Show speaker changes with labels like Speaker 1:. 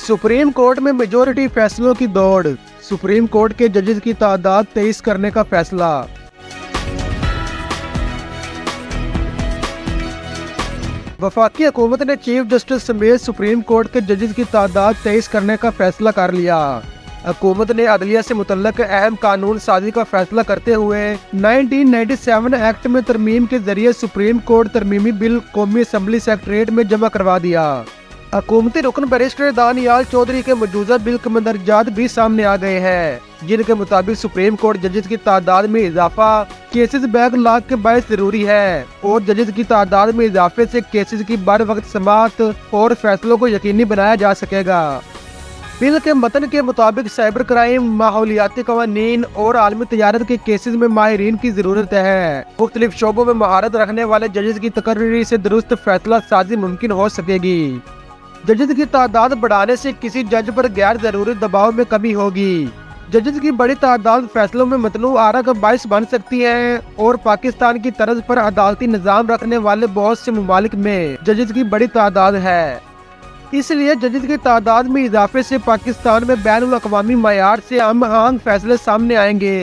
Speaker 1: Supreme court में majority फैसलों की दौड़, सुप्रीम कोर्ट के जजेस की तादाद 23 करने का फैसला। वफाकी हुकूमत ने चीफ जस्टिस समेत सुप्रीम कोर्ट के जजेस की तादाद 23 करने का फैसला कर लिया। हुकूमत ने अदलिया से मुतल्लक अहम कानून साजी का फैसला करते हुए 1997 एक्ट में तरमीम के जरिए सुप्रीम कोर्ट तरमीमी बिल कौमी असम्बली सेक्रेटरीट में जमा करवा दिया। हुकूमती रुकन बैरिस्टर दानियाल चौधरी के मौजूदा बिल के मंदरजात भी सामने आ गए हैं, जिनके मुताबिक सुप्रीम कोर्ट जजेस की तादाद में इजाफा केसेस बैकलॉग के बायस जरूरी है और जजेस की तादाद में इजाफे से केसेस की बर वक्त समाअत और फैसलों को यकीनी बनाया जा सकेगा। बिल के मतन के मुताबिक साइबर क्राइम, माहौलियाती कवानीन और आलमी तजारत के केसेस में माहिरीन की जरूरत है। मुख्तलिफ शोबों में महारत रखने वाले जजेस की तकर्री से दुरुस्त फैसला साजी मुमकिन हो सकेगी। जजेस की तादाद बढ़ाने से किसी जज पर गैर जरूरी दबाव में कमी होगी। जजेस की बड़ी तादाद फैसलों में मतलू आरा का बायस बन सकती है और पाकिस्तान की तर्ज पर अदालती निज़ाम रखने वाले बहुत से ममालिक में जजेस की बड़ी तादाद है। इसलिए जजेस की तादाद में इजाफे से पाकिस्तान में बैनुल अक़वामी मयार से हम आहंग फैसले सामने आएंगे।